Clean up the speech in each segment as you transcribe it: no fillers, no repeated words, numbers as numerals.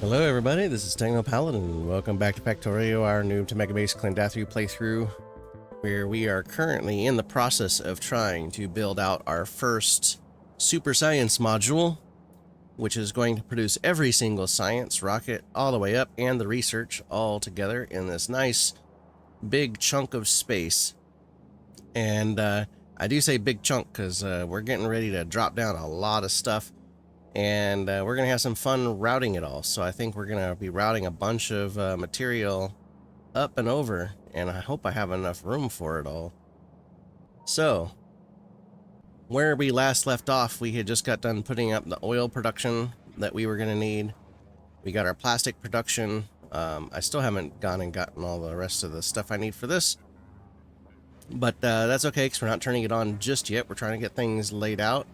Hello everybody, this is Techno Paladin. Welcome back to Factorio, our Noob to Megabase Klendathu playthrough, where we are currently in the process of trying to build out our first super science module, which is going to produce every single science rocket all the way up and the research all together in this nice big chunk of space. And I do say big chunk because we're getting ready to drop down a lot of stuff. And we're going to have some fun routing it all. So I think we're going to be routing a bunch of material up and over, and I hope I have enough room for it all. So, where we last left off, we had just got done putting up the oil production that we were going to need. We got our plastic production. I still haven't gone and gotten all the rest of the stuff I need for this. But that's okay, because we're not turning it on just yet. We're trying to get things laid out.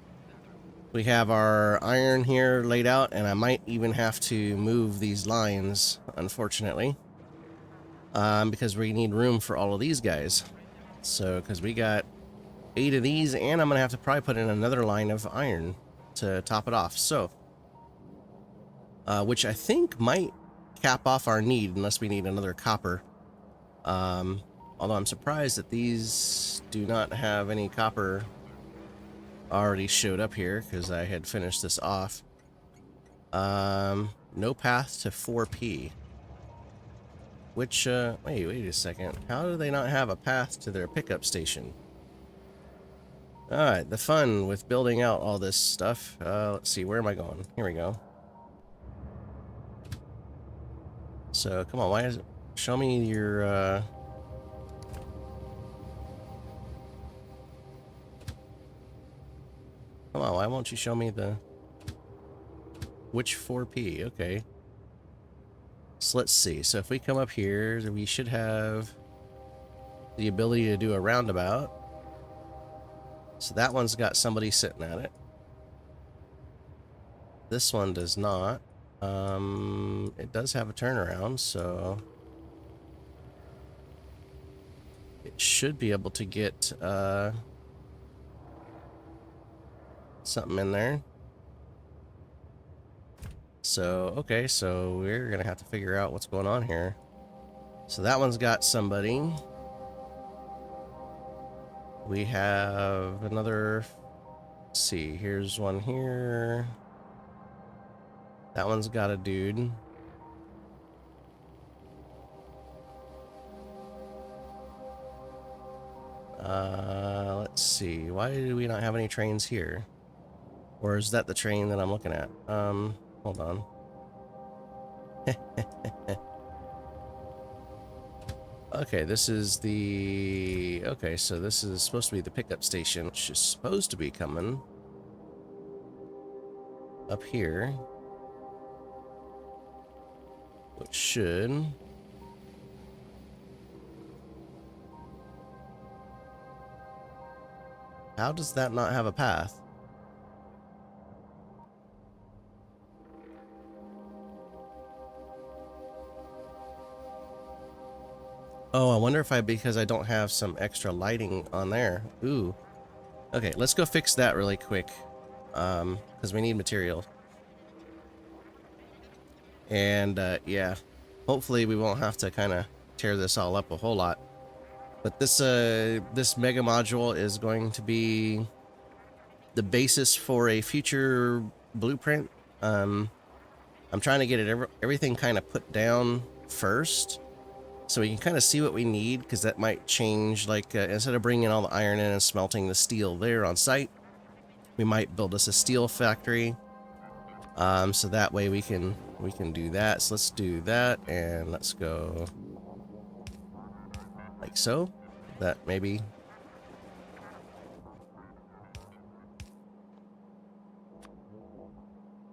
We have our iron here laid out, and I might even have to move these lines, unfortunately, because we need room for all of these guys. So, because we got 8 of these, and I'm going to have to probably put in another line of iron to top it off. So, which I think might cap off our need, unless we need another copper. Although I'm surprised that these do not have any copper already showed up here, because I had finished this off. No path to 4P. Which, wait a second. How do they not have a path to their pickup station? Alright, the fun with building out all this stuff. Let's see, where am I going? Here we go. So, come on, why is it... Show me your, Come on, why won't you show me the... Which 4P? Okay. So let's see. So if we come up here, we should have the ability to do a roundabout. So that one's got somebody sitting at it. This one does not. It does have a turnaround, so it should be able to get something in there. So, okay, so we're gonna have to figure out what's going on here. So that one's got somebody. We have another... Let's see, here's one here. That one's got a dude. Let's see, why do we not have any trains here? Or is that the train that I'm looking at? Hold on. Okay, this is the... Okay, so this is supposed to be the pickup station, which is supposed to be coming up here. Which should... How does that not have a path? Oh, I wonder if because I don't have some extra lighting on there. Ooh. Okay, let's go fix that really quick. Because we need material. And, yeah. Hopefully we won't have to kind of tear this all up a whole lot. But this mega module is going to be the basis for a future blueprint. I'm trying to get everything kind of put down first, so we can kind of see what we need, because that might change. Like, instead of bringing all the iron in and smelting the steel there on site, we might build us a steel factory. So that way we can do that. So let's do that, and let's go like so. That maybe.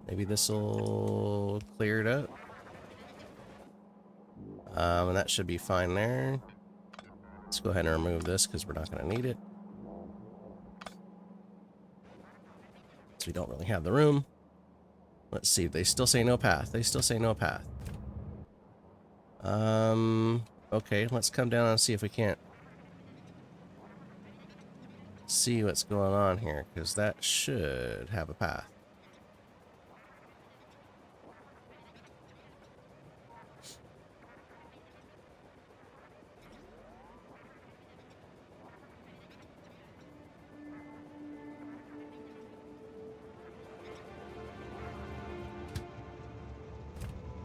Maybe this will clear it up. And that should be fine there. Let's go ahead and remove this because we're not going to need it. So we don't really have the room. Let's see. They still say no path. They still say no path. Okay, let's come down and see if we can't see what's going on here, because that should have a path.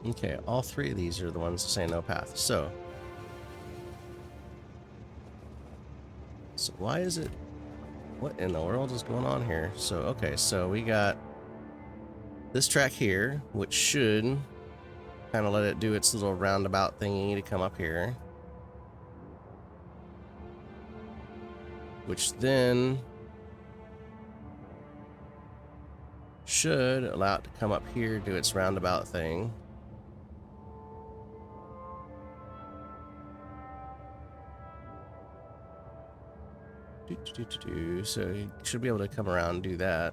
Okay, all three of these are the ones that say no path. So why is it? What in the world is going on here? So, okay, so we got this track here, which should kind of let it do its little roundabout thingy to come up here. Which then should allow it to come up here, do its roundabout thing. So you should be able to come around and do that.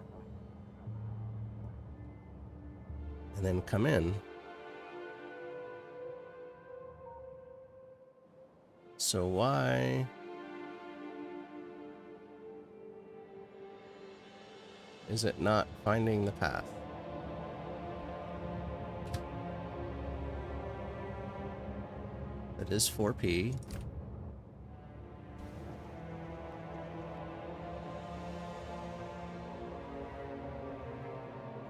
And then come in. So why is it not finding the path? That is 4P.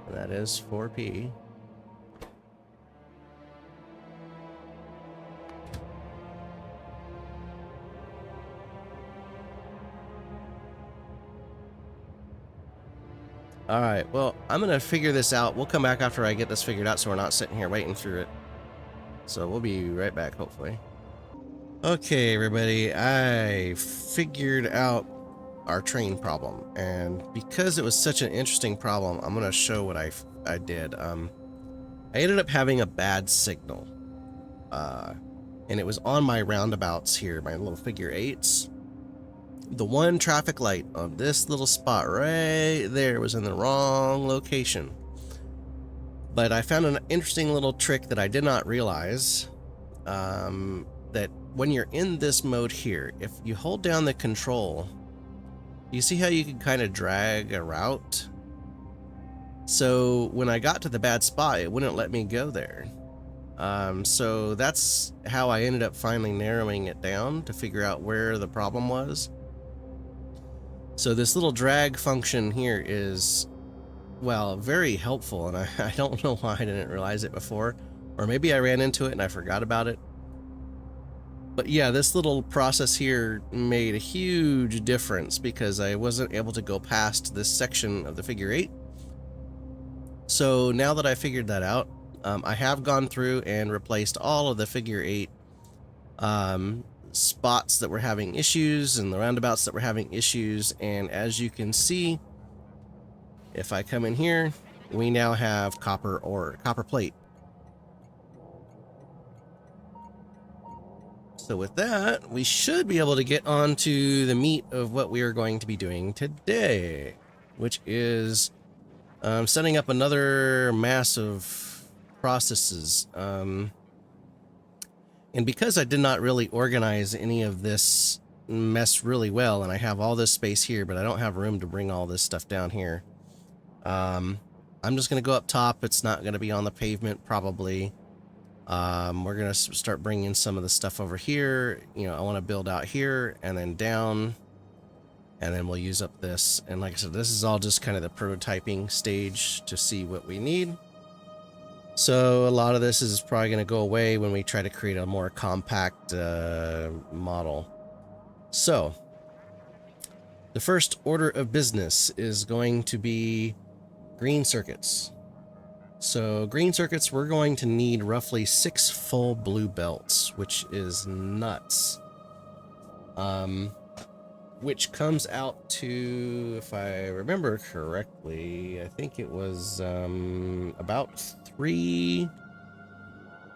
And that is 4P. Alright, well, I'm gonna figure this out. We'll come back after I get this figured out so we're not sitting here waiting through it. So we'll be right back, hopefully. Okay, everybody, I figured out our train problem, and because it was such an interesting problem, I'm gonna show what I did. I ended up having a bad signal, and it was on my roundabouts here, my little figure eights. The one traffic light on this little spot right there was in the wrong location. But I found an interesting little trick that I did not realize, that when you're in this mode here, if you hold down the control, you see how you can kind of drag a route? So when I got to the bad spot, it wouldn't let me go there. So that's how I ended up finally narrowing it down to figure out where the problem was. So this little drag function here is, well, very helpful, and I don't know why I didn't realize it before, or maybe I ran into it and I forgot about it. But yeah, this little process here made a huge difference because I wasn't able to go past this section of the figure eight. So now that I figured that out, I have gone through and replaced all of the figure eight spots that were having issues and the roundabouts that were having issues, and as you can see, if I come in here, we now have copper plate. So with that, we should be able to get on to the meat of what we are going to be doing today, which is setting up another mass of processes. And because I did not really organize any of this mess really well, and I have all this space here, but I don't have room to bring all this stuff down here, I'm just going to go up top. It's not going to be on the pavement, probably. We're going to start bringing some of the stuff over here. You know, I want to build out here and then down, and then we'll use up this. And like I said, this is all just kind of the prototyping stage to see what we need. So a lot of this is probably going to go away when we try to create a more compact model. So the first order of business is going to be green circuits. So green circuits, we're going to need roughly 6 full blue belts, which is nuts. Which comes out to, if I remember correctly, I think it was about 3.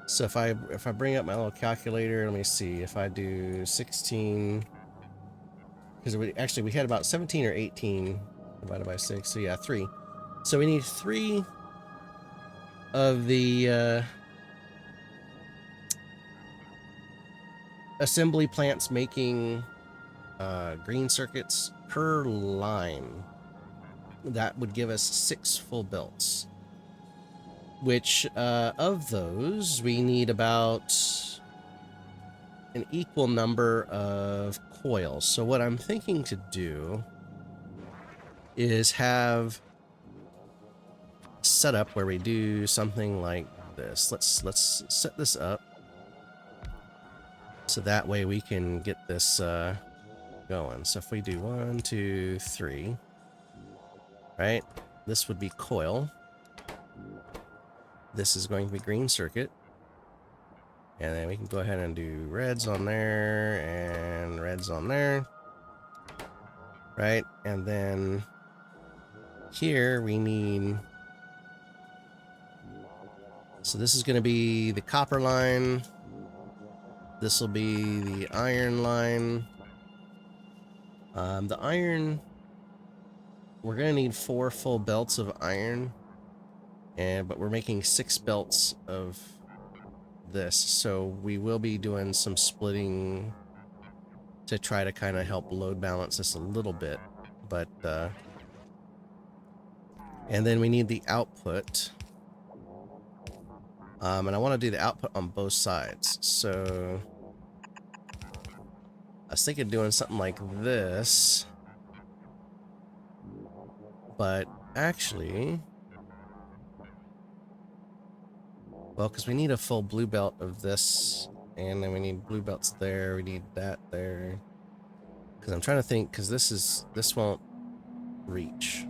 So if I bring up my little calculator, let me see, if I do 16, because we had about 17 or 18 divided by 6, so yeah, 3. So we need 3 of the assembly plants making green circuits per line. That would give us 6 full belts, which of those we need about an equal number of coils. So what I'm thinking to do is have setup where we do something like this. Let's set this up so that way we can get this going. So if we do 1, 2, 3, right? This would be coil. This is going to be green circuit. And then we can go ahead and do reds on there and reds on there. Right? And then here we need... So this is going to be the copper line. This will be the iron line. The iron... We're going to need 4 full belts of iron. But we're making 6 belts of this. So we will be doing some splitting to try to kind of help load balance this a little bit. But, and then we need the output. And I want to do the output on both sides. So I was thinking of doing something like this. But actually, well, because we need a full blue belt of this, and then we need blue belts there, we need that there. Because I'm trying to think, because this won't reach,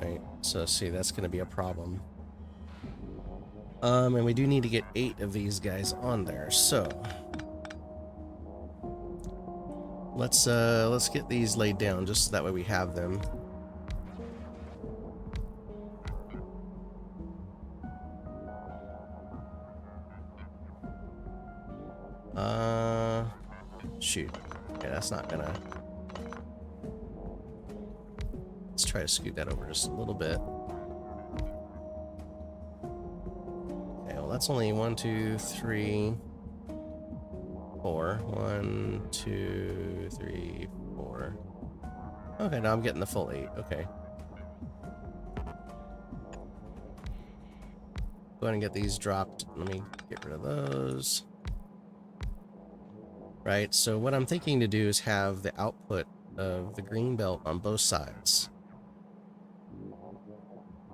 right? So see, that's going to be a problem. And we do need to get 8 of these guys on there, so let's get these laid down just so that way we have them. Shoot. Okay, that's not gonna... Let's try to scoot that over just a little bit. Okay, well that's only 1, 2, 3, 4. 1, 2, 3, 4. Okay, now I'm getting the full 8. Okay. Go ahead and get these dropped. Let me get rid of those. Right, so what I'm thinking to do is have the output of the green belt on both sides.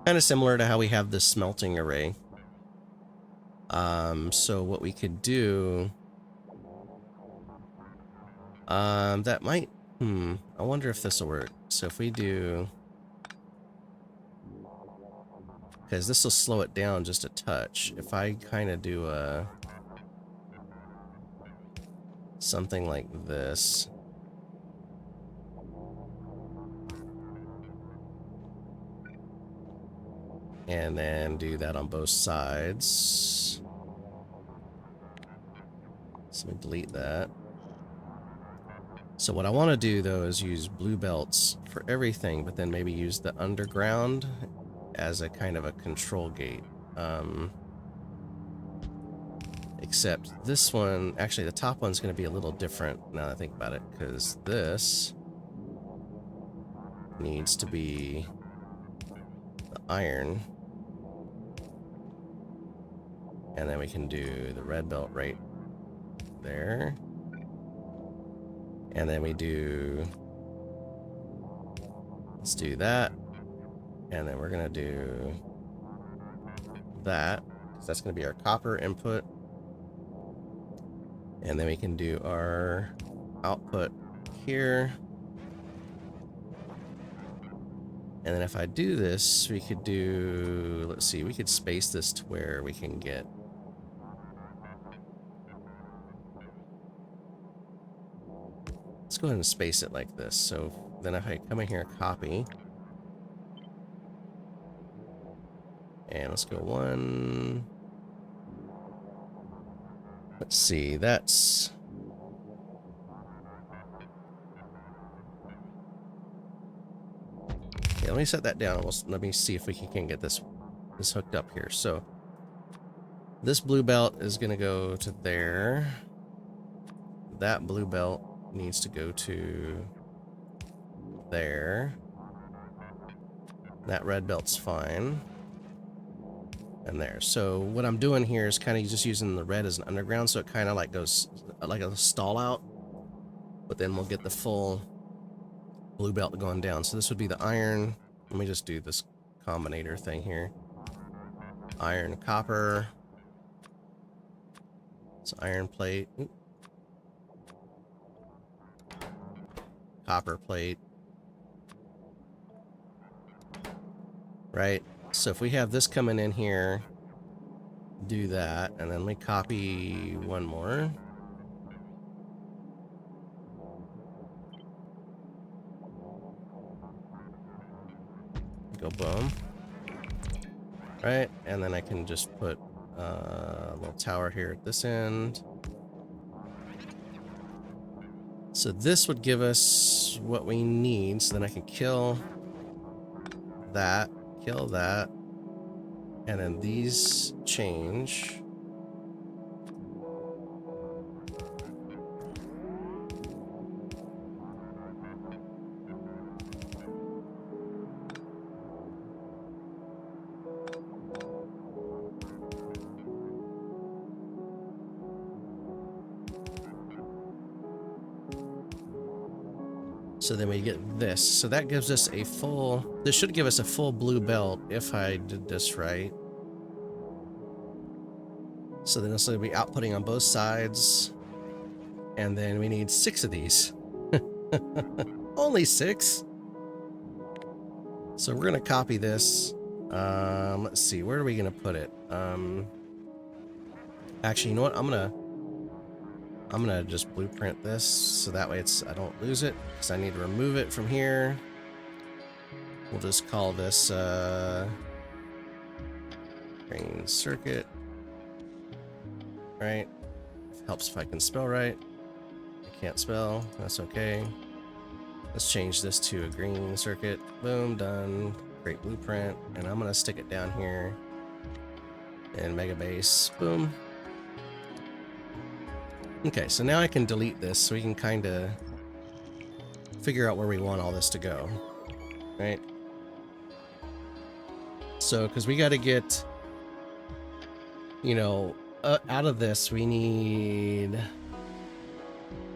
Kind of similar to how we have this smelting array. So what we could do... that might... I wonder if this will work. So if we do... Because this will slow it down just a touch. If I kind of do a... something like this. And then do that on both sides. So let me delete that. So what I want to do though is use blue belts for everything, but then maybe use the underground as a kind of a control gate. Except this one, actually the top one's going to be a little different now that I think about it, because this needs to be the iron. And then we can do the red belt right there. And then we do... Let's do that. And then we're going to do that, because that's going to be our copper input. And then we can do our output here. And then if I do this, we could do, let's see, we could space this to where we can get... Let's go ahead and space it like this. So then if I come in here, copy. And let's go 1... Let's see, that's... Okay, let me set that down. Let me see if we can get this hooked up here. So this blue belt is going to go to there. That blue belt needs to go to there. That red belt's fine. And there. So what I'm doing here is kind of just using the red as an underground, so it kind of like goes like a stall out, but then we'll get the full blue belt going down. So this would be the iron. Let me just do this combinator thing here. Iron, copper, It's iron plate. Oop. Copper plate. Right? So if we have this coming in here, do that, and then we copy one more. Go boom. Right? And then I can just put a little tower here at this end. So this would give us what we need, so then I can kill that, and then these change. So then we get this. So that gives us a full... This should give us a full blue belt if I did this right. So then this will be outputting on both sides. And then we need 6 of these. Only 6? So we're going to copy this. Let's see. Where are we going to put it? Actually, you know what? I'm gonna just blueprint this so that way I don't lose it, because I need to remove it from here. We'll just call this green circuit. Right? Helps if I can spell right. I can't spell. That's okay. Let's change this to a green circuit. Boom, done. Great blueprint. And I'm gonna stick it down here in Megabase. Boom. Okay, so now I can delete this so we can kind of figure out where we want all this to go, right? So, because we got to get, you know, out of this, we need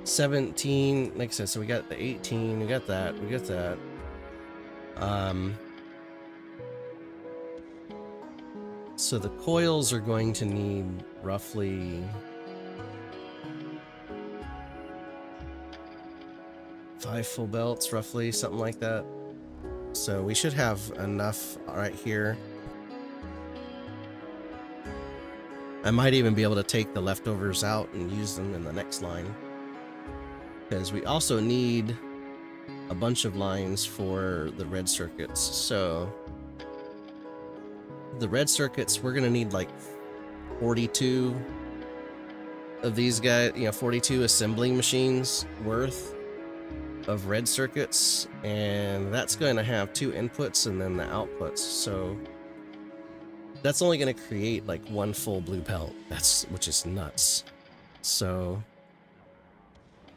17, like I said, so we got the 18, we got that. So the coils are going to need roughly 5 full belts, roughly, something like that. So we should have enough right here. I might even be able to take the leftovers out and use them in the next line, because we also need a bunch of lines for the red circuits. So the red circuits, we're gonna need like 42 of these guys, you know, 42 assembling machines worth of red circuits, and that's going to have 2 inputs and then the outputs. So that's only going to create like 1 full blue belt. Which is nuts. So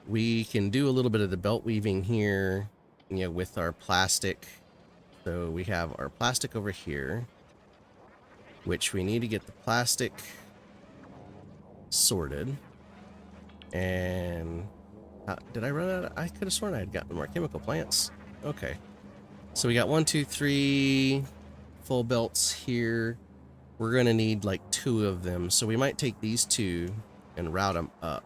we can do a little bit of the belt weaving here, you know, with our plastic. So we have our plastic over here, which we need to get the plastic sorted. And did I run out? I could have sworn I had gotten more chemical plants. Okay. So we got 1, 2, 3 full belts here. We're going to need like 2 of them. So we might take these 2 and route them up.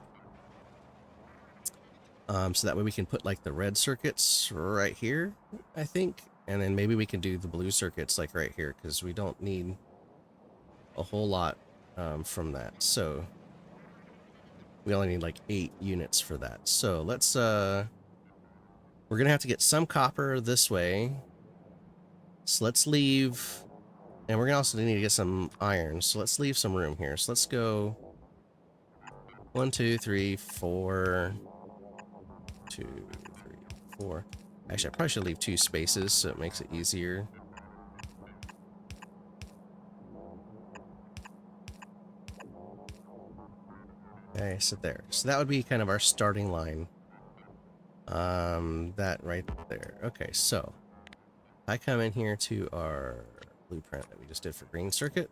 So that way we can put like the red circuits right here, I think. And then maybe we can do the blue circuits like right here, because we don't need a whole lot from that. So we only need like 8 units for that. So let's, we're going to have to get some copper this way. So let's leave, and we're going to also need to get some iron. So let's leave some room here. So let's go 1, 2, 3, 4, 2, 3, 4. Actually, I probably should leave 2 spaces so it makes it easier. Okay, so there. So that would be kind of our starting line. That right there. Okay, so I come in here to our blueprint that we just did for green circuit.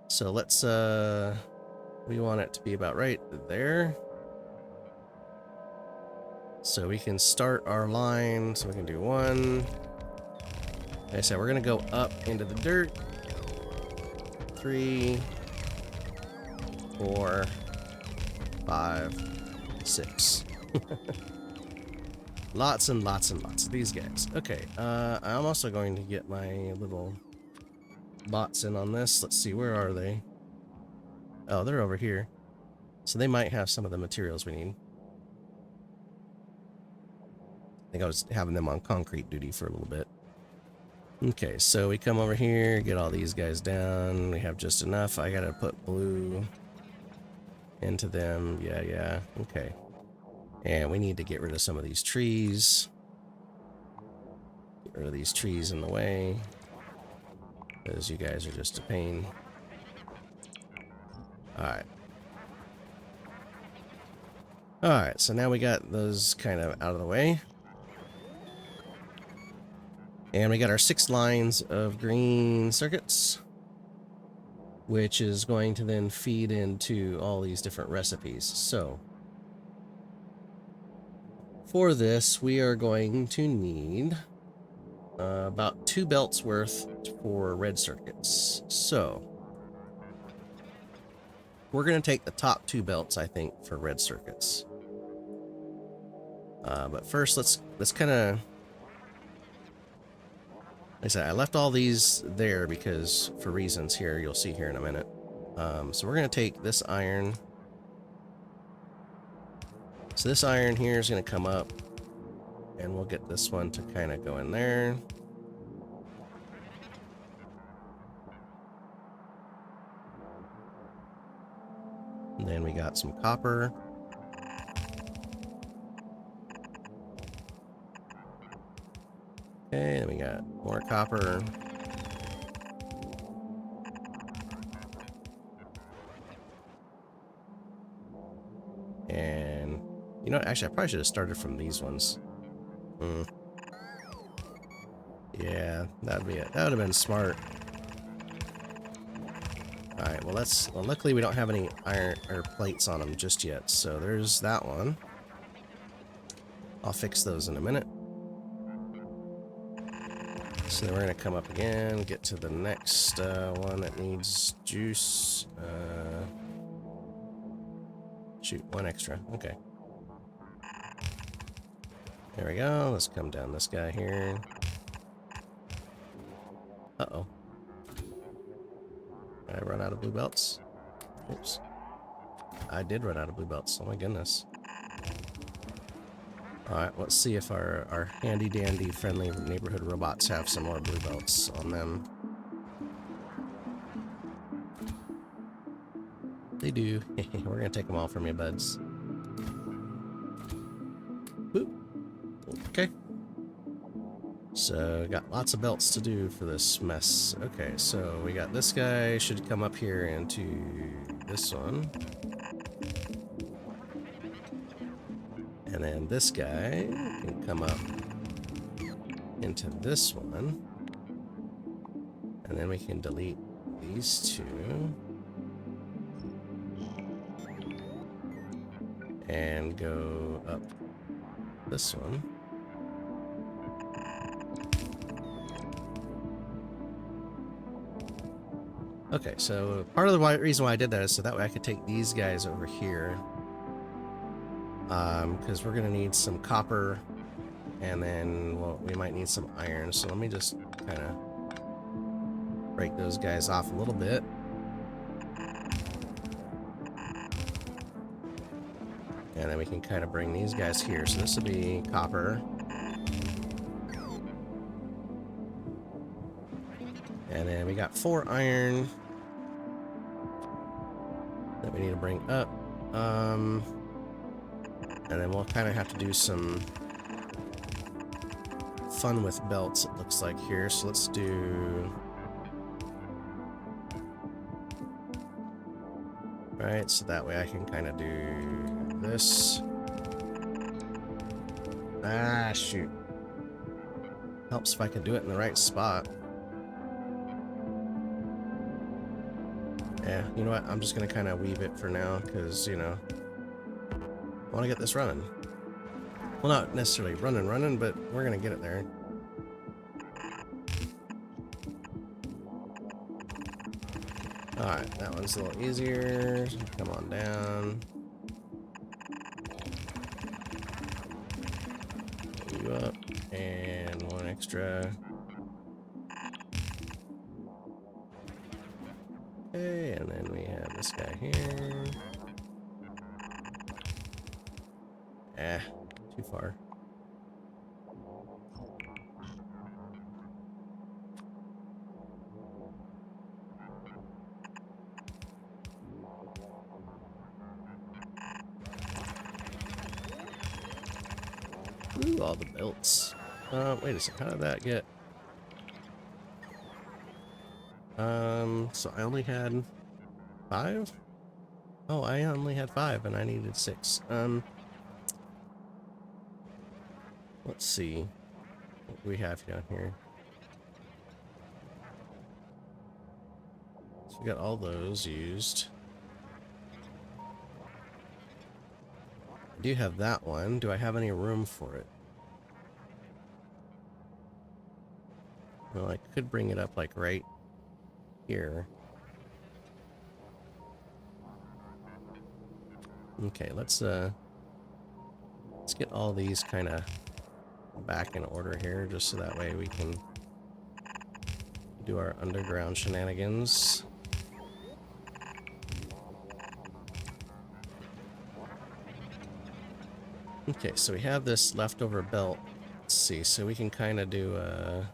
So let's, we want it to be about right there. So we can start our line. So we can do 1. Like I said, we're going to go up into the dirt. 3. 4, 5, 6. Lots and lots and lots of these guys. Okay, I'm also going to get my little bots in on this. Let's see, where are they? Oh, they're over here. So they might have some of the materials we need. I think I was having them on concrete duty for a little bit. Okay, so we come over here, get all these guys down. We have just enough. I gotta put blue into them. Yeah, okay. And we need to get rid of some of these trees. Get rid of these trees in the way, because you guys are just a pain. Alright. Alright, so now we got those kind of out of the way. And we got our 6 lines of green circuits, which is going to then feed into all these different recipes. So, for this, we are going to need about 2 belts worth for red circuits. So, we're going to take the top 2 belts, I think, for red circuits. But first, let's kind of... Like I said, I left all these there because, for reasons here, you'll see here in a minute. So we're going to take this iron. So this iron here is going to come up, and we'll get this one to kind of go in there. And then we got some copper. Okay, then we got more copper. And, you know what, actually, I probably should have started from these ones. Yeah, that'd be it. That would have been smart. Alright, well, luckily we don't have any iron or plates on them just yet, so there's that one. I'll fix those in a minute. So then we're going to come up again, get to the next one that needs juice. Shoot, 1 extra. Okay. There we go. Let's come down this guy here. Uh-oh. Did I run out of blue belts? Oops. I did run out of blue belts. Oh my goodness. Alright, let's see if our handy-dandy friendly neighborhood robots have some more blue belts on them. They do. We're gonna take them all from you, buds. Boop. Okay. So, got lots of belts to do for this mess. Okay, so we got this guy. Should come up here into this one. And then this guy can come up into this one. And then we can delete these 2. And go up this one. Okay, so part of the reason why I did that is so that way I could take these guys over here. Because we're going to need some copper, and then, well, we might need some iron. So let me just kind of break those guys off a little bit. And then we can kind of bring these guys here. So this will be copper. And then we got 4 iron that we need to bring up. And then we'll kind of have to do some fun with belts, it looks like here. So let's do... Right, so that way I can kind of do this. Ah, shoot. Helps if I can do it in the right spot. Yeah, you know what? I'm just going to kind of weave it for now because, you know, I want to get this running. Well, not necessarily running, but we're going to get it there. Alright, that one's a little easier. Come on down. Pull you up. And one extra. Okay, and then we have this guy here. Too far. Ooh, all the belts. Wait a second, how did that get? So I only had 5? Oh, I only had 5 and I needed 6. Let's see what we have down here. So we got all those used. I do have that one. Do I have any room for it? Well, I could bring it up like right here. Okay, let's get all these kind of back in order here, just so that way we can do our underground shenanigans. Okay, so we have this leftover belt. Let's see, so we can kind of do a...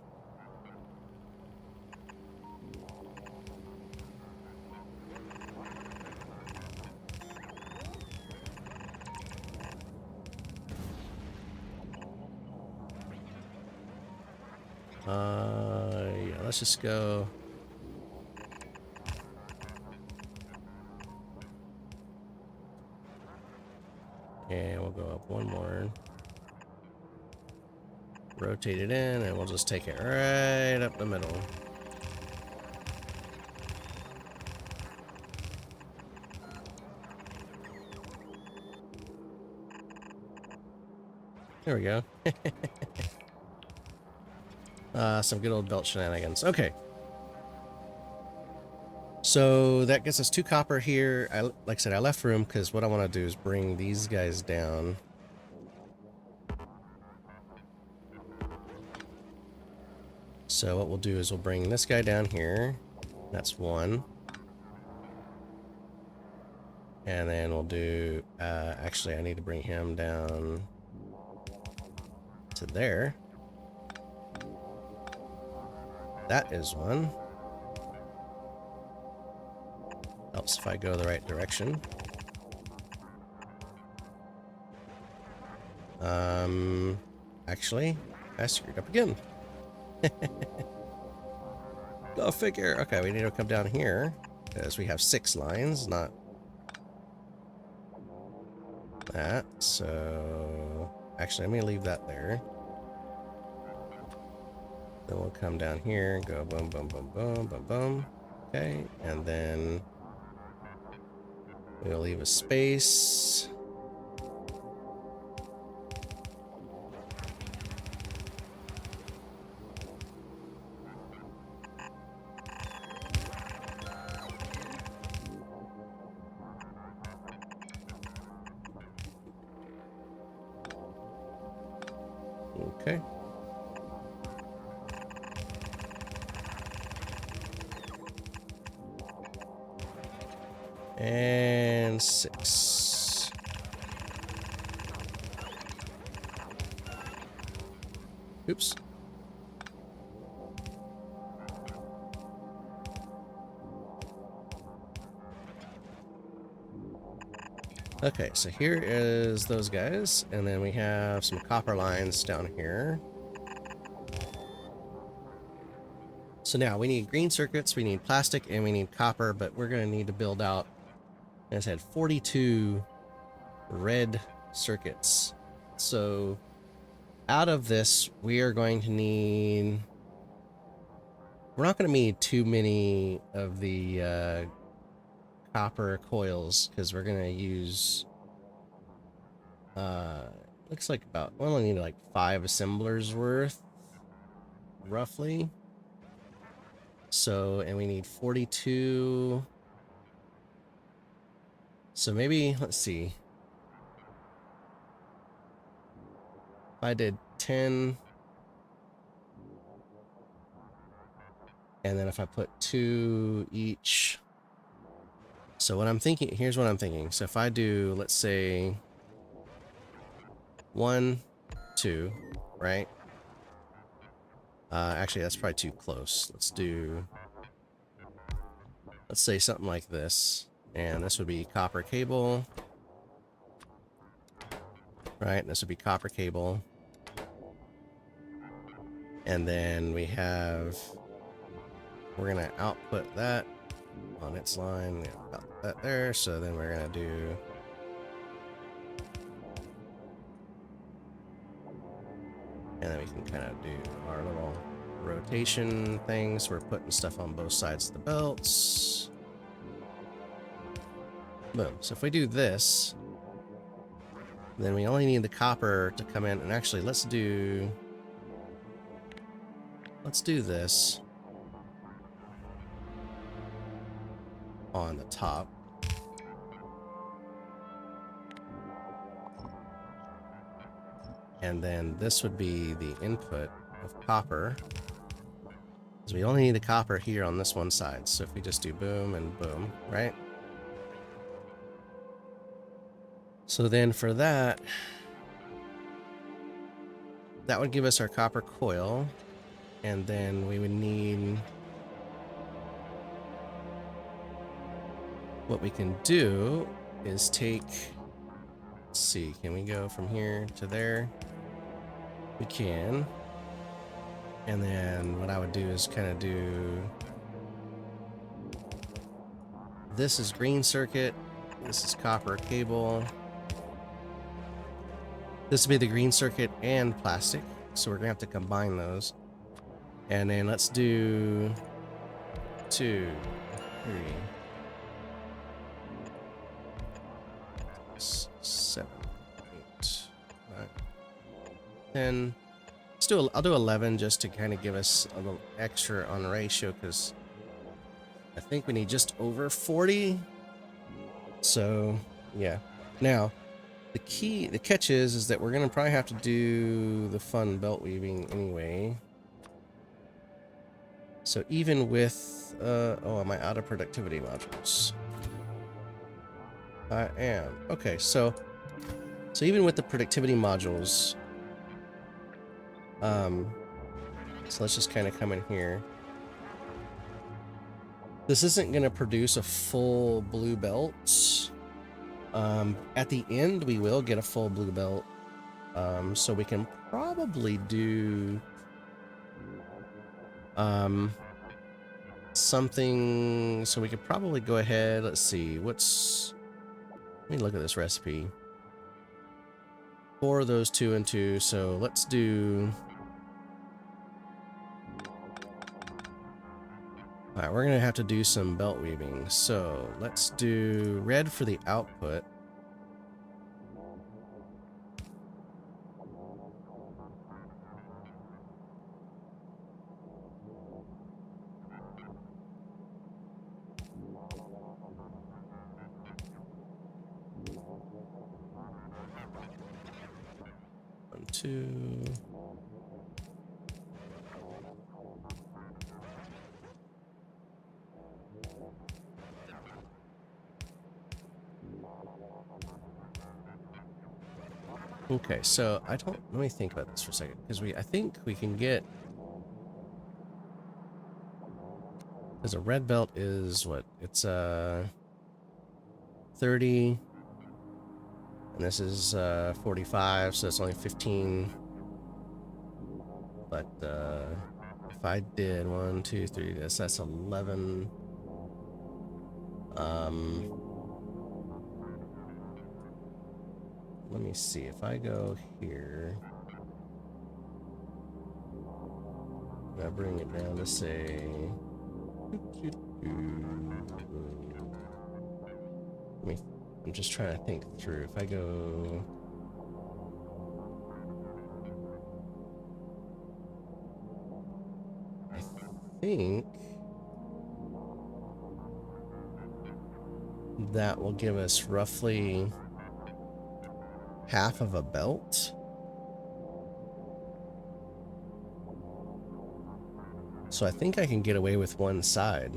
yeah, let's just go... And we'll go up one more. Rotate it in, and we'll just take it right up the middle. There we go. Some good old belt shenanigans. Okay. So that gets us 2 copper here. Like I said, I left room because what I want to do is bring these guys down. So what we'll do is we'll bring this guy down here. That's 1. And then we'll do... actually, I need to bring him down to there. That is 1. Helps if I go the right direction. Actually, I screwed up again. Go figure. Okay, we need to come down here because we have 6 lines, not that. So, actually, I'm going to leave that there. Then we'll come down here and go boom, boom, boom, boom, boom, boom. Okay, and then we'll leave a space. Okay. And 6. Oops. Okay, so here is those guys, and then we have some copper lines down here. So now we need green circuits, we need plastic, and we need copper, but we're going to need to build out, as I said, 42 red circuits. So out of this, we are going to need... We're not going to need too many of the copper coils, because we're going to use... looks like about... We only need like 5 assemblers worth, roughly. So, and we need 42. So maybe, let's see. If I did 10, and then if I put 2 each. So what I'm thinking, here's what I'm thinking. So if I do, let's say 1, 2, right? Actually, that's probably too close. Let's say something like this. And this would be copper cable. Right, this would be copper cable. And then we're gonna output that on its line, about that there. So then we're gonna do, and then we can kind of do our little rotation things. We're putting stuff on both sides of the belts. Boom. So if we do this, then we only need the copper to come in. And actually, let's do this on the top. And then this would be the input of copper. Because we only need the copper here on this one side. So if we just do boom and boom, right? So then for that, that would give us our copper coil. And then we would need, what we can do is take, let's see, can we go from here to there? We can. And then what I would do is kind of do, this is green circuit, this is copper cable. This would be the green circuit and plastic, so we're gonna have to combine those. And then let's do 2, 3, 7, 8, 9, 10. I'll do 11 just to kind of give us a little extra on the ratio, because I think we need just over 40. So yeah. Now the catch is that we're gonna probably have to do the fun belt weaving anyway. So even with oh, am I out of productivity modules? I am. Okay, so even with the productivity modules, so let's just kind of come in here. This isn't going to produce a full blue belt. At the end, we will get a full blue belt. So we can probably do something. So we could probably go ahead. Let's see. Let me look at this recipe. 4 of those 2 and 2. So let's do. Alright, we're gonna have to do some belt weaving. So let's do red for the output. One, 2. Okay, so let me think about this for a second, because I think we can get, because a red belt is what? It's 30, and this is 45, so it's only 15. But if I did 1, 2, 3, that's 11. Let me see, if I go here, and I bring it down to say, I'm just trying to think through. If I go, I think that will give us roughly half of a belt. So I think I can get away with one side.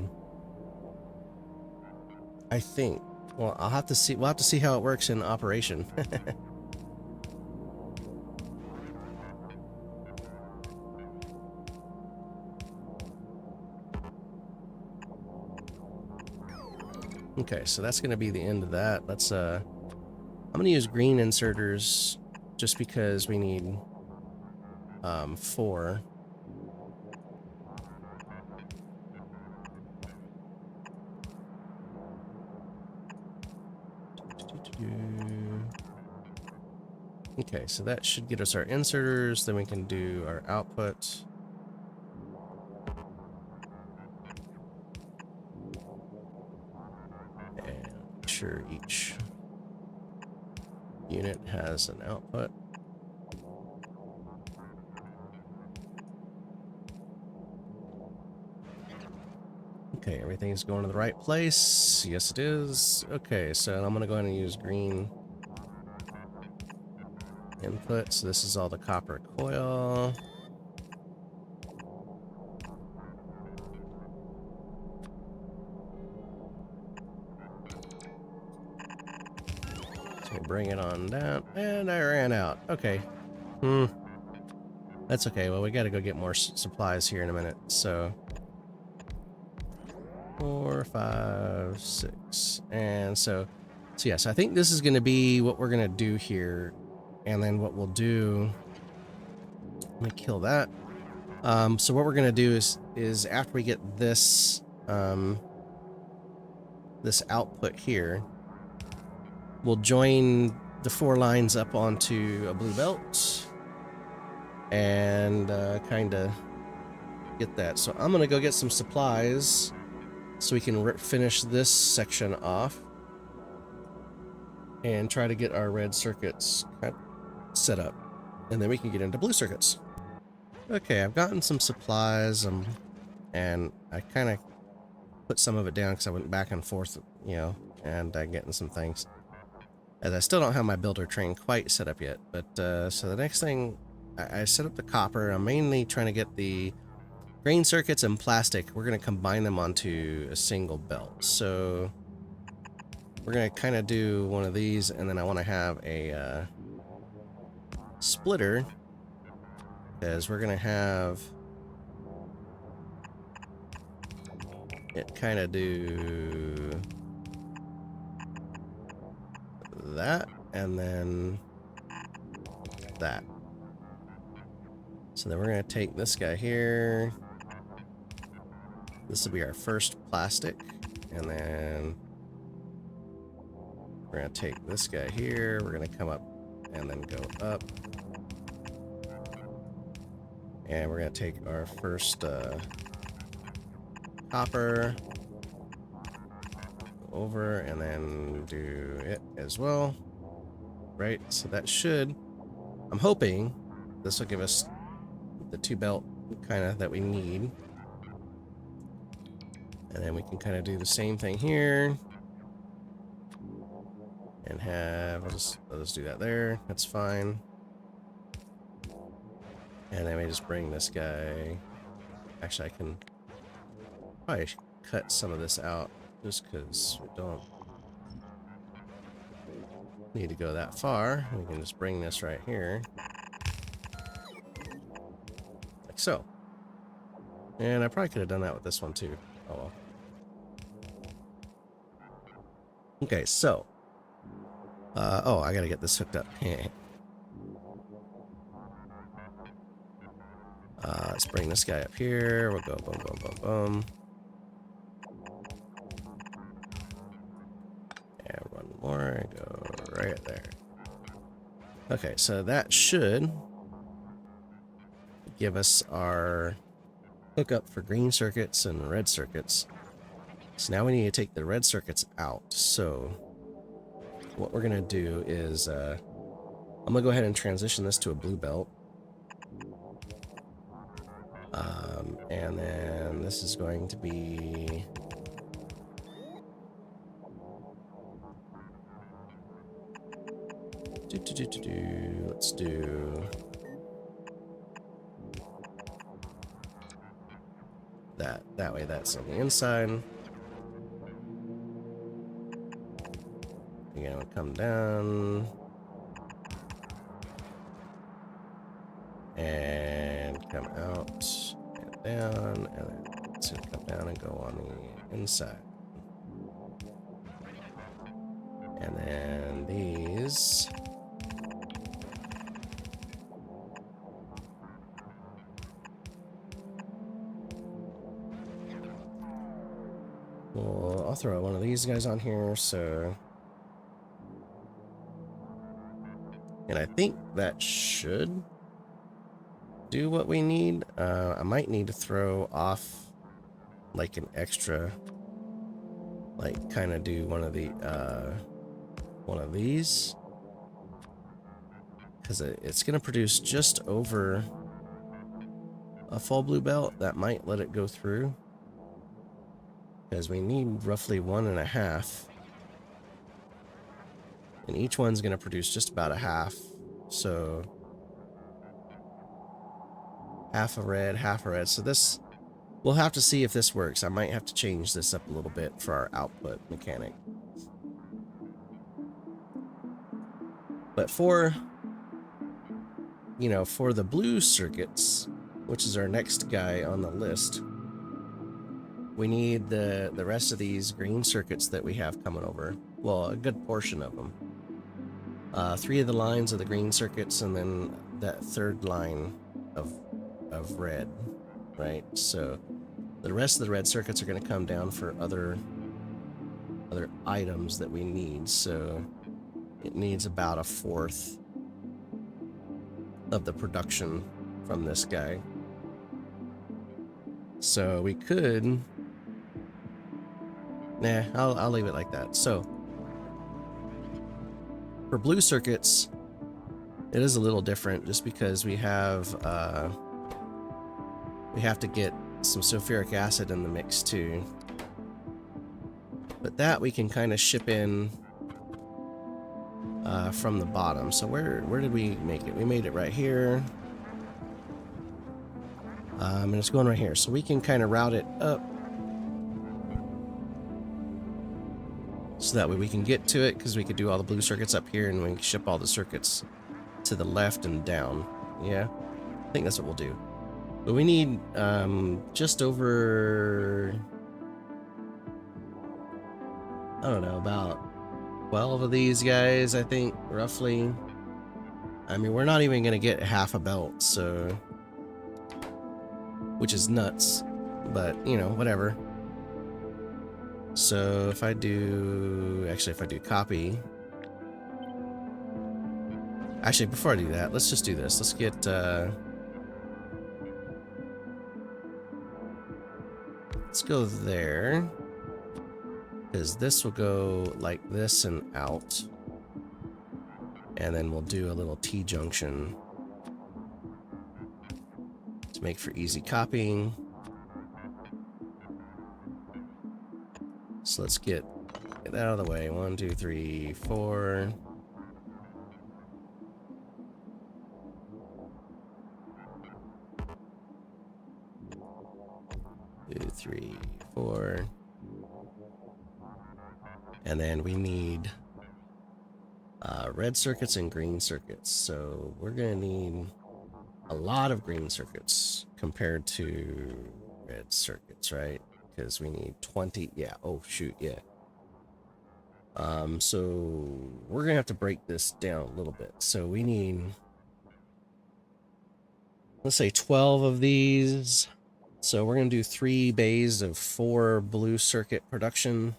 I think. Well, I'll have to see. We'll have to see how it works in operation. Okay, so that's going to be the end of that. Let's I'm going to use green inserters just because we need 4. Okay, so that should get us our inserters, then we can do our output. And make sure each unit has an output. Okay, everything's going to the right place. Yes, it is. Okay, so I'm going to go ahead and use green input. So this is all the copper coil. So bring it on down. And I ran out. Okay. That's okay. Well, we got to go get more supplies here in a minute. So 4, 5, 6. And so yeah, so I think this is going to be what we're going to do here. And then what we'll do, let me kill that. So what we're going to do is after we get this, this output here, we'll join the 4 lines up onto a blue belt and kind of get that. So I'm going to go get some supplies so we can finish this section off and try to get our red circuits set up, and then we can get into blue circuits. Okay, I've gotten some supplies, and I kind of put some of it down because I went back and forth, you know, and getting some things. As I still don't have my builder train quite set up yet, but so the next thing, I set up the copper. I'm mainly trying to get the green circuits and plastic. We're going to combine them onto a single belt. So we're going to kind of do one of these, and then I want to have a splitter, because we're going to have it kind of do that, and then that. So then we're going to take this guy here. This will be our first plastic, and then we're going to take this guy here. We're going to come up and then go up. And we're going to take our first copper over and then do it as well. Right, so that should, I'm hoping this will give us the 2 belt kind of that we need. And then we can kind of do the same thing here. And have, I'll just do that there. That's fine. And then we just bring this guy. Actually, I can probably cut some of this out just because we don't need to go that far. We can just bring this right here. Like so. And I probably could have done that with this one too. Oh well. Okay, so. Oh, I gotta get this hooked up. Let's bring this guy up here. We'll go boom, boom, boom, boom. And one more and go right there. Okay, so that should give us our hookup for green circuits and red circuits. So now we need to take the red circuits out. So what we're going to do is I'm going to go ahead and transition this to a blue belt. And then this is going to be Let's do that. That way that's on the inside. You're gonna come down. And come out and down. And then it's gonna come down and go on the inside. And then these. Well, I'll throw one of these guys on here, so. And I think that should do what we need. I might need to throw off like an extra, like kind of do one of these. Because it's going to produce just over a full blue belt. That might let it go through. Because we need roughly 1.5. And each one's going to produce just about a half. So half a red, half a red. So this, we'll have to see if this works. I might have to change this up a little bit for our output mechanic. But for, you know, for the blue circuits, which is our next guy on the list, we need the rest of these green circuits that we have coming over. Well, a good portion of them. 3 of the lines of the green circuits, and then that third line of red, right? So the rest of the red circuits are going to come down for other items that we need. So it needs about 1/4 of the production from this guy. So we could, nah, I'll leave it like that. So for blue circuits, it is a little different just because we have to get some sulfuric acid in the mix too. But that we can kind of ship in from the bottom. So where did we make it? We made it right here. And it's going right here. So we can kind of route it up. So that way we can get to it, because we could do all the blue circuits up here and we can ship all the circuits to the left and down. Yeah, I think that's what we'll do. But we need just over, I don't know, about 12 of these guys, I think, roughly. I mean, we're not even going to get half a belt, so, which is nuts, but, you know, whatever. So if I do, actually, if I do copy, actually, before I do that, let's just do this. Let's get, let's go there, because this will go like this and out. And then we'll do a little T-junction to make for easy copying. So let's get that out of the way. 1, 2, 3, 4. 2, 3, 4. And then we need red circuits and green circuits. So we're going to need a lot of green circuits compared to red circuits, right? Because we need 20. Yeah. Oh, shoot. Yeah. So we're going to have to break this down a little bit. So we need, let's say 12 of these. So we're going to do 3 bays of 4 blue circuit production.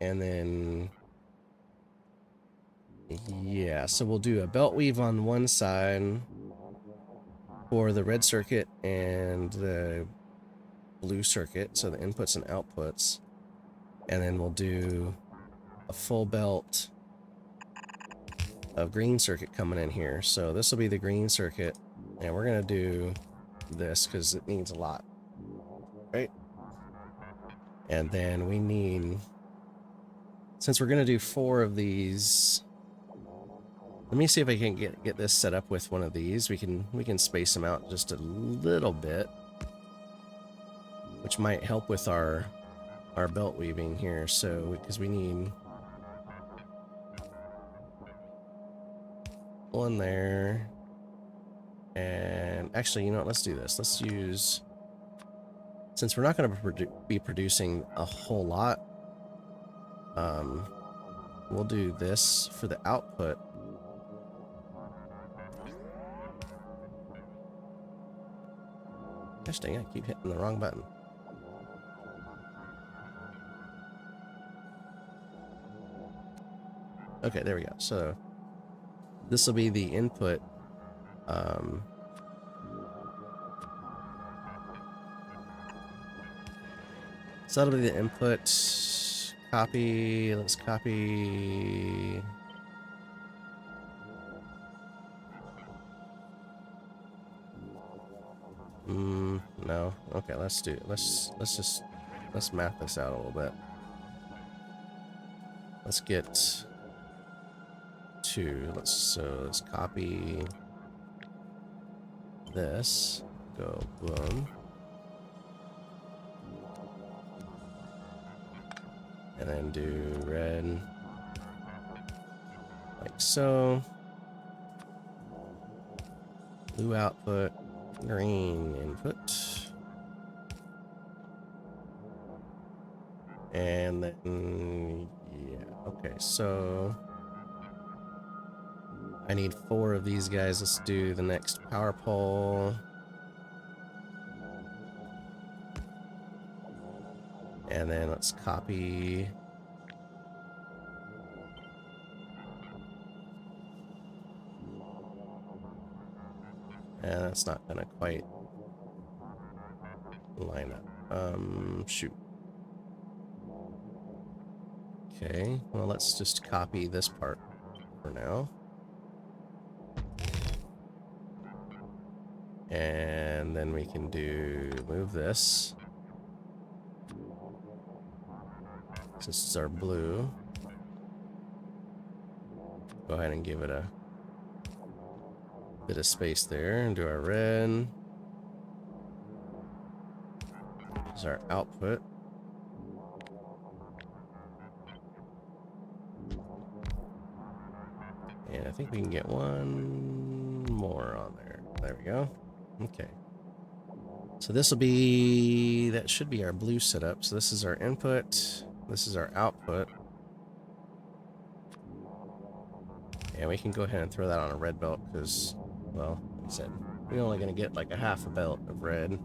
And then, yeah, so we'll do a belt weave on one side for the red circuit and the blue circuit, so the inputs and outputs. And then we'll do a full belt of green circuit coming in here. So this will be the green circuit, and we're going to do this because it needs a lot, right? And then we need, since we're going to do 4 of these Let me see if I can get this set up with one of these. We can space them out just a little bit, which might help with our belt weaving here. So because we need one there, and actually, you know what? Let's do this. Let's use, since we're not going to be producing a whole lot, we'll do this for the output. Gosh dang it, I keep hitting the wrong button. Okay, there we go. So this will be the input. So that'll be the input. Copy. Let's copy. No. Okay, let's do it. Let's math this out a little bit. Let's get two. Let's copy this. Go boom. And then do red like so. Blue output, green input. And then, yeah, okay, so I need 4 of these guys. Let's do the next power pole. And then let's copy. And that's not gonna quite line up. Shoot. Okay, well, let's just copy this part for now. And then we can move this. This is our blue. Go ahead and give it a bit of space there and do our red. This is our output. And I think we can get one more on there. There we go. Okay. So this will be, that should be our blue setup. So this is our input. This is our output. And we can go ahead and throw that on a red belt because, well, like I said, we're only going to get like a half a belt of red.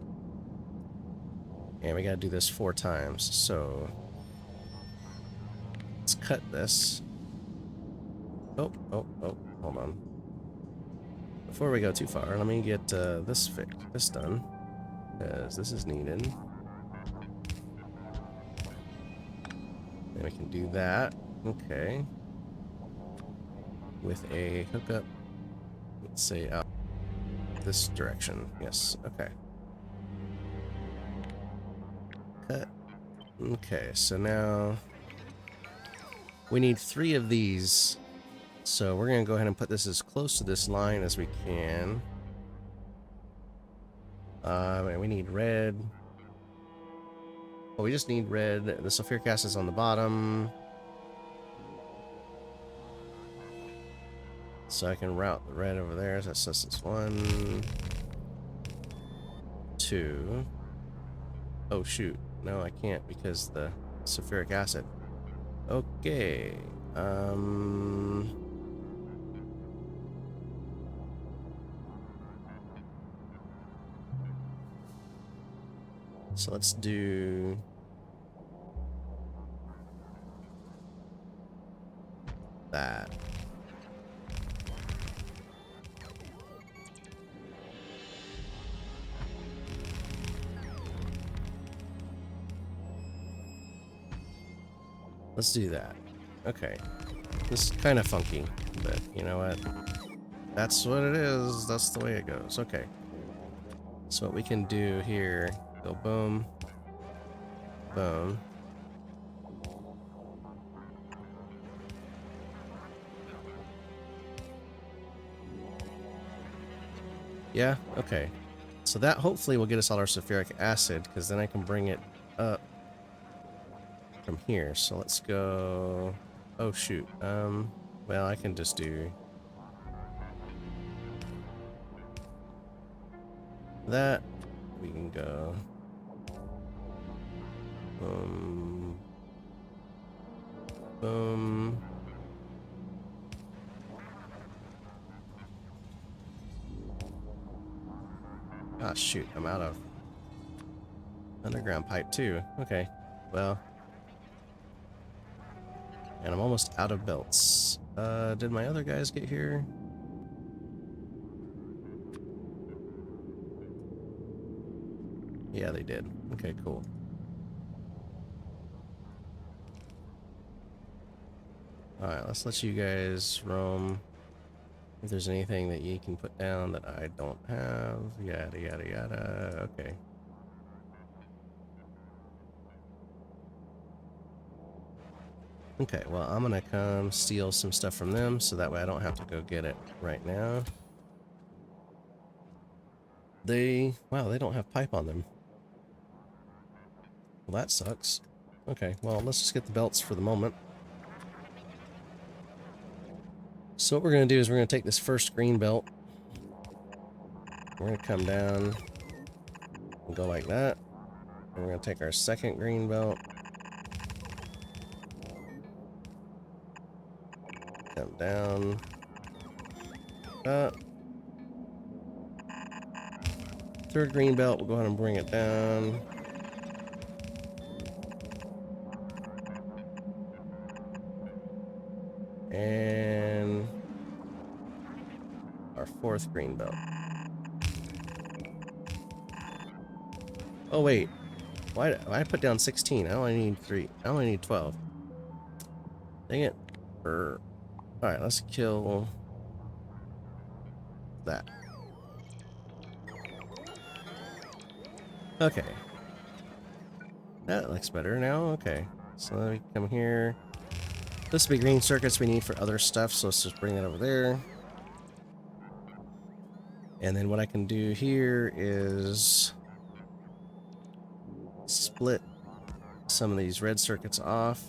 And we got to do this 4 times. So let's cut this. Oh, hold on. Before we go too far, let me get this done, because this is needed. And we can do that. Okay. With a hookup, let's say out this direction. Yes, okay. Cut. Okay, so now we need 3 of these. So we're going to go ahead and put this as close to this line as we can. And we need red. Oh, we just need red. The sulfuric acid is on the bottom. So I can route the red over there. So that's just 1, 2. Oh, shoot. No, I can't because the sulfuric acid. Okay. So let's do that. Let's do that. Okay. This is kind of funky, but you know what? That's what it is. That's the way it goes. Okay. So what we can do here, go boom, boom. Yeah, okay. So that hopefully will get us all our sulfuric acid, because then I can bring it up from here. So let's go... Oh, shoot. Well, I can just do... that. We can go... boom. Ah, shoot. I'm out of underground pipe, too. Okay. Well... And I'm almost out of belts. Did my other guys get here? Yeah, they did. Okay, cool. Alright, let's let you guys roam. If there's anything that you can put down that I don't have, yada yada yada. Okay. Okay, well, I'm gonna come steal some stuff from them so that way I don't have to go get it right now. Wow, they don't have pipe on them. Well, that sucks. Okay, well, let's just get the belts for the moment. So what we're going to do is we're going to take this first green belt. We're going to come down and go like that. And we're going to take our second green belt. Come down. Up. Third green belt, we'll go ahead and bring it down. And our fourth green belt. Oh wait, why I put down 16? I only need 3. I only need 12. Dang it. Alright, let's kill that. Okay. That looks better now. Okay. So let me come here. This will be green circuits we need for other stuff, so let's just bring that over there. And then what I can do here is split some of these red circuits off.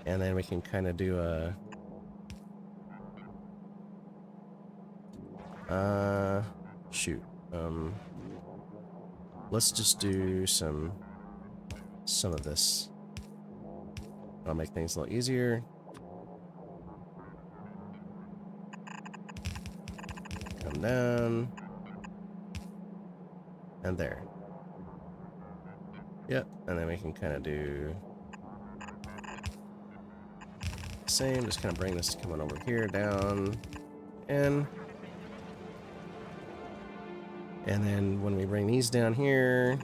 And then we can kind of do a... shoot. Let's just do some of this. I'll make things a little easier. Come down. And there. Yep, and then we can kind of do the same. Just kind of bring this coming over here, down, in. And then when we bring these down here,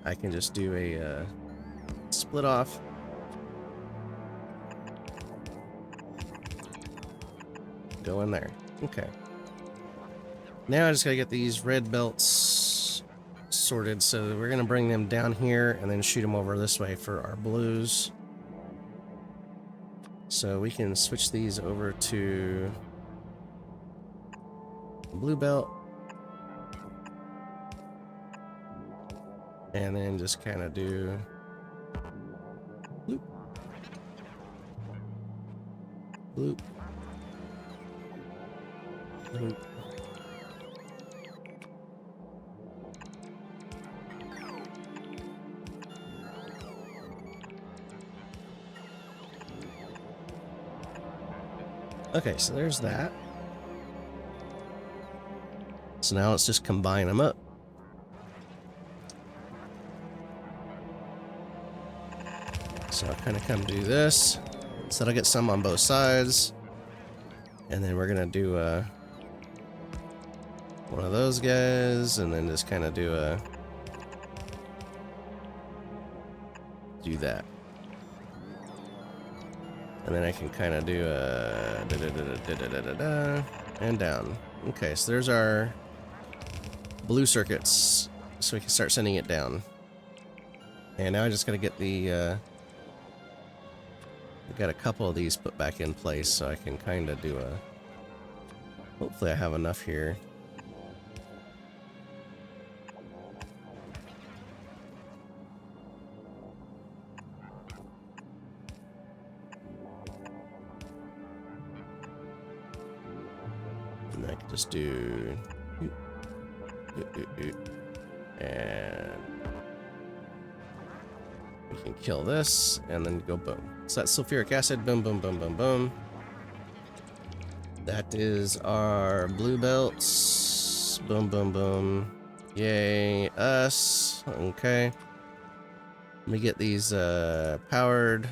I can just do a split off. Go in there. Okay. Now I just gotta get these red belts sorted, so we're gonna bring them down here and then shoot them over this way for our blues. So we can switch these over to blue belt. And then just kind of do bloop, bloop, bloop. Okay, so there's that. So now let's just combine them up. So I'll kind of come do this. So that'll get some on both sides. And then we're going to do one of those guys, and then just kind of do that. And then I can kind of do and down. Okay, so there's our blue circuits. So we can start sending it down. And now I just gotta get the, I got a couple of these put back in place so I can kind of do a... Hopefully I have enough here. And I can just do... And... we can kill this, and then go boom. So that's sulfuric acid, boom, boom, boom, boom, boom. That is our blue belts. Boom, boom, boom. Yay, us. Okay. Let me get these powered.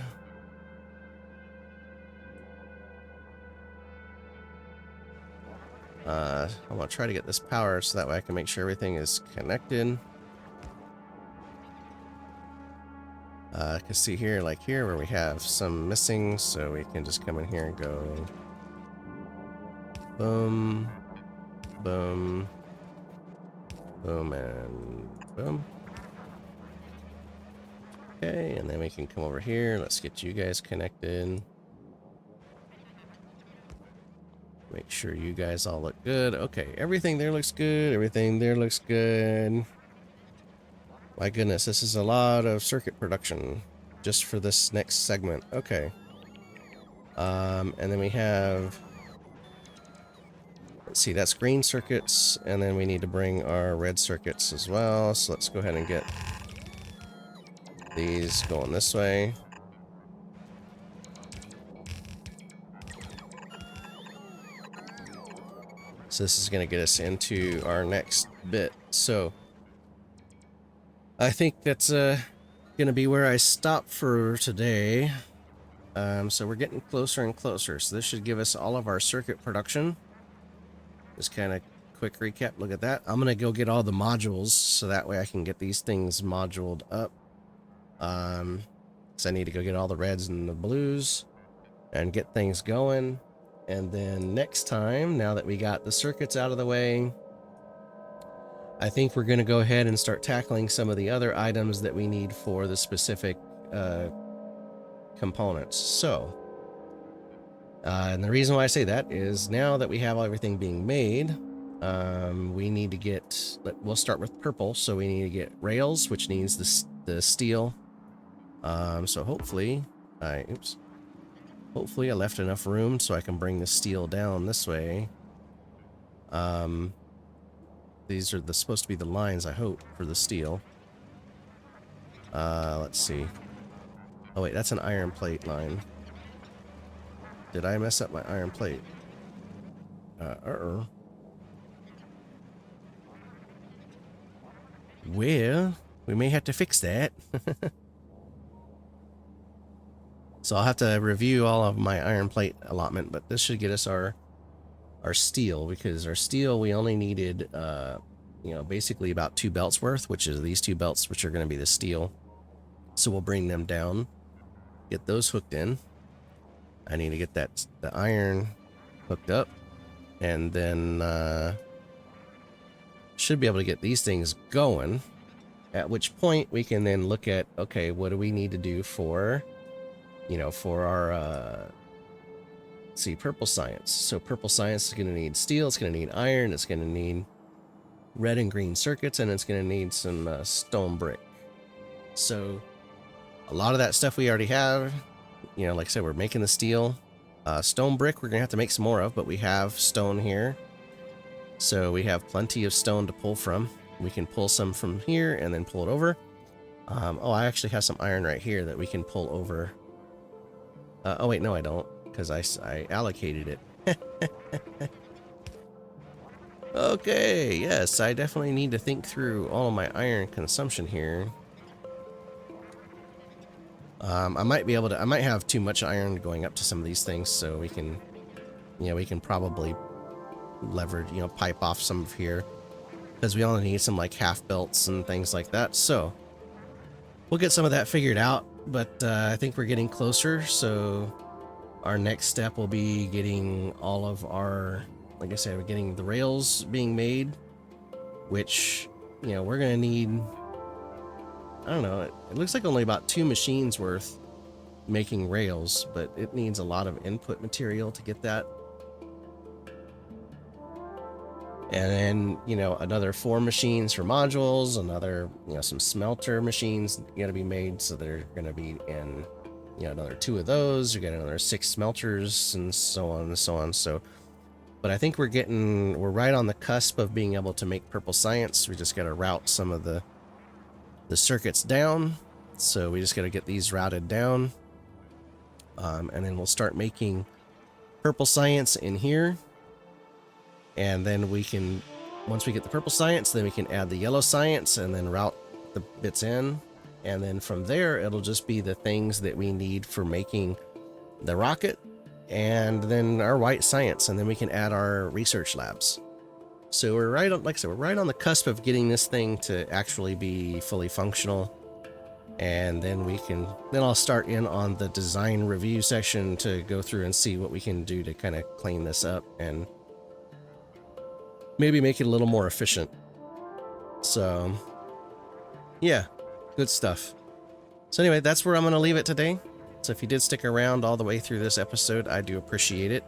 I want to try to get this power so that way I can make sure everything is connected. I can see here, like here, where we have some missing, so we can just come in here and go boom, boom, boom, and boom. Okay, and then we can come over here. Let's get you guys connected. Make sure you guys all look good. Okay, everything there looks good. Everything there looks good. My goodness, this is a lot of circuit production just for this next segment. Okay. And then we have... let's see, that's green circuits, and then we need to bring our red circuits as well. So let's go ahead and get these going this way. So this is going to get us into our next bit. So I think that's going to be where I stop for today. So we're getting closer and closer. So this should give us all of our circuit production. Just kind of quick recap. Look at that. I'm going to go get all the modules so that way I can get these things moduled up. So I need to go get all the reds and the blues and get things going. And then next time, now that we got the circuits out of the way, I think we're going to go ahead and start tackling some of the other items that we need for the specific components. So, and the reason why I say that is now that we have everything being made, we need to get, we'll start with purple. So we need to get rails, which needs the steel. So hopefully hopefully I left enough room so I can bring the steel down this way. These are supposed to be the lines, I hope, for the steel. Let's see. Oh wait, that's an iron plate line. Did I mess up my iron plate? Well, we may have to fix that. So I'll have to review all of my iron plate allotment, but this should get us our steel, because our steel, we only needed, you know, basically about 2 belts worth, which is these 2 belts, which are going to be the steel. So we'll bring them down, get those hooked in. I need to get the iron hooked up, and then should be able to get these things going, at which point we can then look at, okay, what do we need to do for, you know, for our, let's see, purple science. So purple science is going to need steel, it's going to need iron, it's going to need red and green circuits, and it's going to need some stone brick. So a lot of that stuff we already have. You know, like I said, we're making the steel. Stone brick we're going to have to make some more of, but we have stone here. So we have plenty of stone to pull from. We can pull some from here and then pull it over. Oh, I actually have some iron right here that we can pull over. Oh wait, no I don't, because I allocated it. Okay, yes, I definitely need to think through all of my iron consumption here. I might be able to, I might have too much iron going up to some of these things, so we can, you know, we can probably leverage, you know, pipe off some of here, because we only need some like half belts and things like that. So we'll get some of that figured out, but I think we're getting closer. So our next step will be getting all of our, like I said, we're getting the rails being made, which, you know, we're going to need, I don't know, it looks like only about 2 machines worth making rails, but it needs a lot of input material to get that. And then, you know, another 4 machines for modules, another, you know, some smelter machines gotta be made, so they're gonna be in, you know, another 2 of those. You get another 6 smelters, and so on and so on. So, but I think we're right on the cusp of being able to make purple science. We just gotta route some of the circuits down. So we just gotta get these routed down, and then we'll start making purple science in here. And then we can, once we get the purple science, then we can add the yellow science and then route the bits in. And then from there, it'll just be the things that we need for making the rocket, and then our white science, and then we can add our research labs. So we're right on, like I said, we're right on the cusp of getting this thing to actually be fully functional. And then then I'll start in on the design review section to go through and see what we can do to kind of clean this up and maybe make it a little more efficient. So yeah, good stuff. So anyway, that's where I'm going to leave it today. So if you did stick around all the way through this episode, I do appreciate it.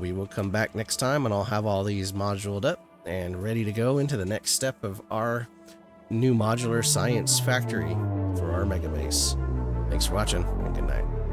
We will come back next time, and I'll have all these moduled up and ready to go into the next step of our new modular science factory for our Megabase. Thanks for watching, and good night.